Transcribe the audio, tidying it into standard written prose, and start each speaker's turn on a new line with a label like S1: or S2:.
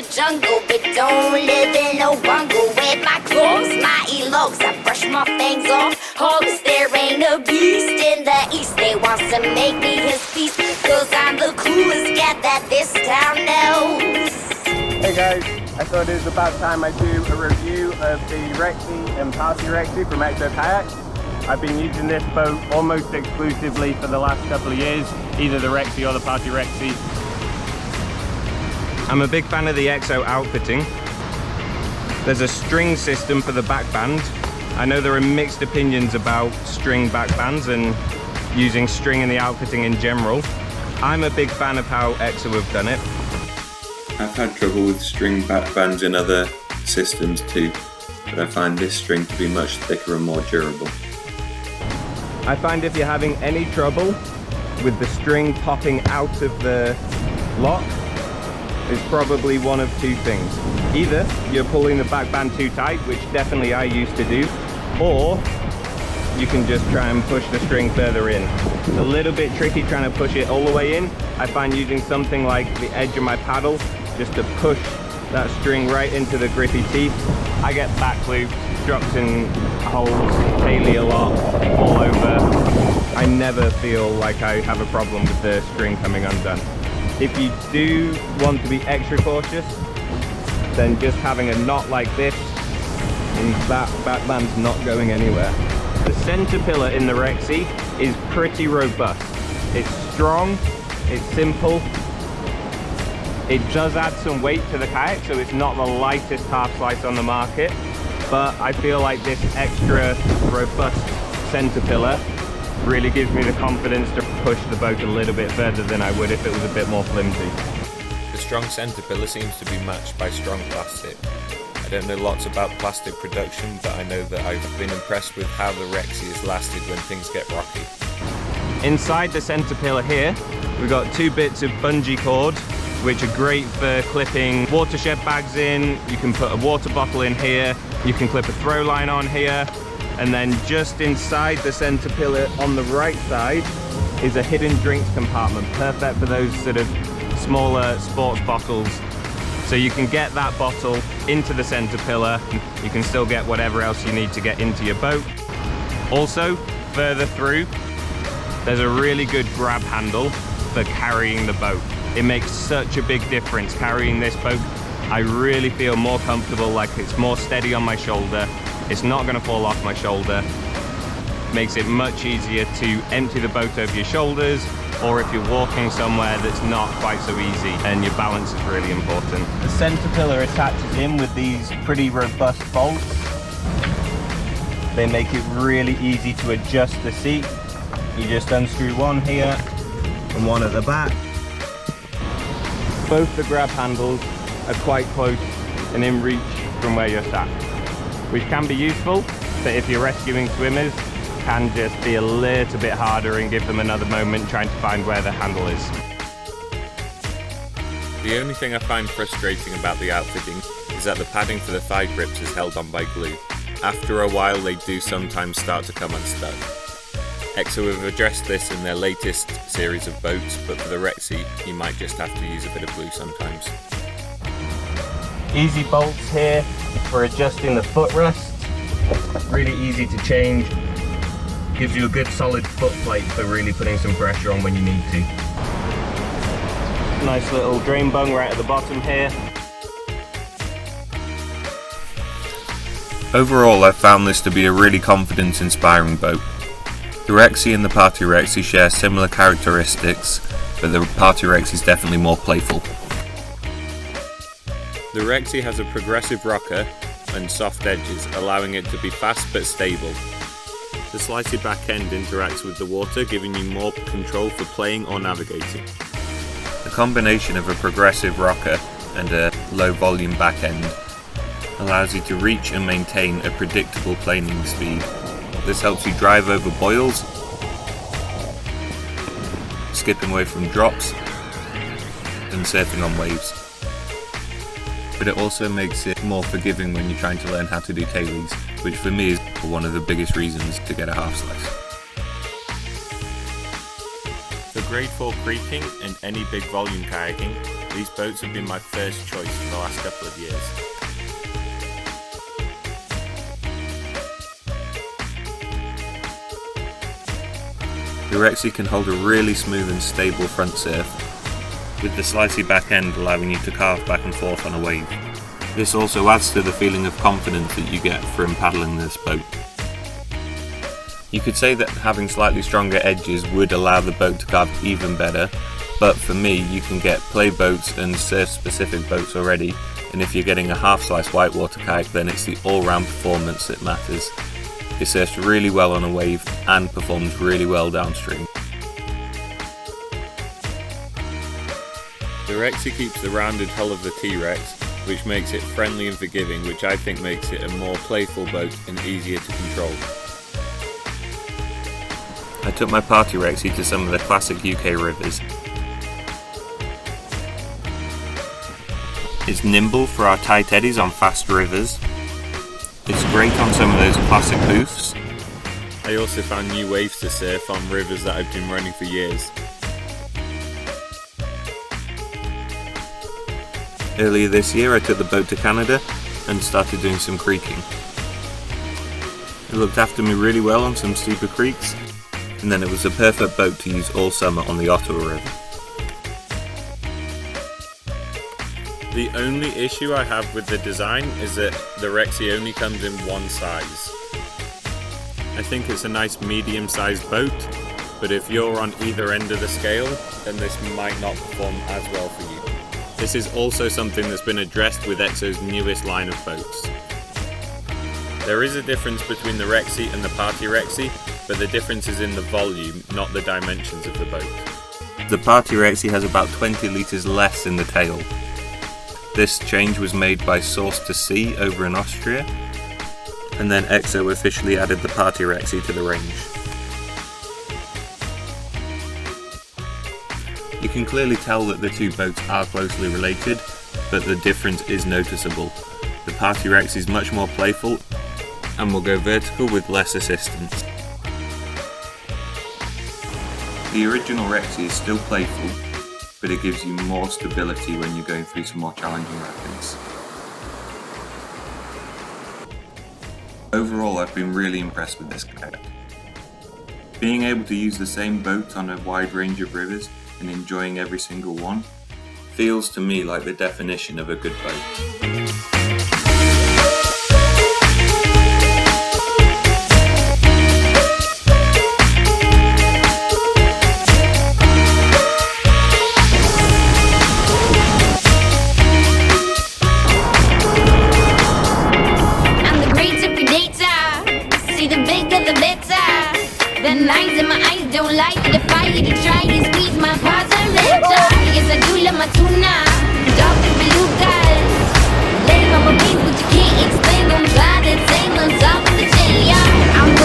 S1: the jungle, but don't live in no bungle. With my clothes, my elogs, I brush my fangs off. Hogs, there ain't a beast in the east. They wants to make me his piece, cause I'm the coolest cat that this town knows.
S2: Hey guys, I thought it was about time I do a review of the Rexy and Party Rexy from Exo Kayaks. I've been using this boat almost exclusively for the last couple of years, either the Rexy or the Party Rexy. I'm a big fan of the Exo outfitting. There's a string system for the back band. I know there are mixed opinions about string back bands and using string in the outfitting in general. I'm a big fan of how Exo have done it.
S3: I've had trouble with string back bands in other systems too, but I find this string to be much thicker and more durable.
S2: I find if you're having any trouble with the string popping out of the lock, it's probably one of two things. Either you're pulling the back band too tight, which definitely I used to do, or you can just try and push the string further in. It's a little bit tricky trying to push it all the way in. I find using something like the edge of my paddle just to push that string right into the grippy teeth. I get back loops, drops in holes, daily a lot, all over. I never feel like I have a problem with the string coming undone. If you do want to be extra cautious, then just having a knot like this, and that back band's not going anywhere. The center pillar in the Rexy is pretty robust. It's strong, it's simple. It does add some weight to the kayak, so it's not the lightest half slice on the market, but I feel like this extra robust center pillar really gives me the confidence to push the boat a little bit further than I would if it was a bit more flimsy.
S4: The strong centre pillar seems to be matched by strong plastic. I don't know lots about plastic production, but I know that I've been impressed with how the Rexy has lasted when things get rocky.
S2: Inside the centre pillar here, we've got two bits of bungee cord, which are great for clipping watershed bags in. You can put a water bottle in here, you can clip a throw line on here, and then just inside the center pillar on the right side is a hidden drinks compartment, perfect for those sort of smaller sports bottles. So you can get that bottle into the center pillar, you can still get whatever else you need to get into your boat. Also, further through, there's a really good grab handle for carrying the boat. It makes such a big difference carrying this boat. I really feel more comfortable, like it's more steady on my shoulder. It's not going to fall off my shoulder. Makes it much easier to empty the boat over your shoulders, or if you're walking somewhere that's not quite so easy and your balance is really important. The center pillar attaches in with these pretty robust bolts. They make it really easy to adjust the seat. You just unscrew one here and one at the back. Both the grab handles are quite close and in reach from where you're sat, which can be useful, but if you're rescuing swimmers, can just be a little bit harder and give them another moment trying to find where the handle is.
S4: The only thing I find frustrating about the outfitting is that the padding for the thigh grips is held on by glue. After a while they do sometimes start to come unstuck. Exo have addressed this in their latest series of boats, but for the Rexy you might just have to use a bit of glue sometimes.
S2: Easy bolts here for adjusting the footrest. Really easy to change. Gives you a good solid foot plate for really putting some pressure on when you need to. Nice little drain bung right at the bottom here.
S3: Overall, I've found this to be a really confidence-inspiring boat. The Rexy and the Party Rexy share similar characteristics, but the Party Rexy is definitely more playful.
S4: The Rexy has a progressive rocker and soft edges, allowing it to be fast but stable. The sliced back end interacts with the water, giving you more control for playing or navigating.
S3: The combination of a progressive rocker and a low volume back end allows you to reach and maintain a predictable planing speed. This helps you drive over boils, skipping away from drops, and surfing on waves. But it also makes it more forgiving when you're trying to learn how to do tailies, which for me is one of the biggest reasons to get a half slice.
S4: For grade 4 creeking and any big volume kayaking, These boats have been my first choice for the last couple of years.
S3: The Rexy can hold a really smooth and stable front surf, with the slicey back end allowing you to carve back and forth on a wave. This also adds to the feeling of confidence that you get from paddling this boat. You could say that having slightly stronger edges would allow the boat to carve even better, but for me you can get play boats and surf specific boats already, and if you're getting a half slice whitewater kayak then it's the all round performance that matters. It surfs really well on a wave and performs really well downstream.
S4: The Rexy keeps the rounded hull of the T-Rex, which makes it friendly and forgiving, which I think makes it a more playful boat and easier to control.
S3: I took my Party Rexy to some of the classic UK rivers. It's nimble for our tight eddies on fast rivers. It's great on some of those classic boofs.
S4: I also found new waves to surf on rivers that I've been running for years.
S3: Earlier this year I took the boat to Canada and started doing some creeking. It looked after me really well on some steeper creeks, and then it was a perfect boat to use all summer on the Ottawa River.
S4: The only issue I have with the design is that the Rexy only comes in one size. I think it's a nice medium-sized boat, but if you're on either end of the scale, then this might not perform as well for you. This is also something that's been addressed with Exo's newest line of boats. There is a difference between the Rexy and the Party Rexy, but the difference is in the volume, not the dimensions of the boat.
S3: The Party Rexy has about 20 litres less in the tail. This change was made by Source to Sea over in Austria, and then Exo officially added the Party Rexy to the range. You can clearly tell that the two boats are closely related, but the difference is noticeable. The Party Rexy is much more playful and will go vertical with less assistance. The original Rexy is still playful, but it gives you more stability when you're going through some more challenging rapids. Overall, I've been really impressed with this kayak. Being able to use the same boat on a wide range of rivers and enjoying every single one feels to me like the definition of a good boat.
S1: The lines in my eyes don't lie to the fire to try and squeeze my positive. Yes, I do love my tuna, dog the belugas. Let him on my beat, but you can't explain. Don't try to take on top of the chain. I'm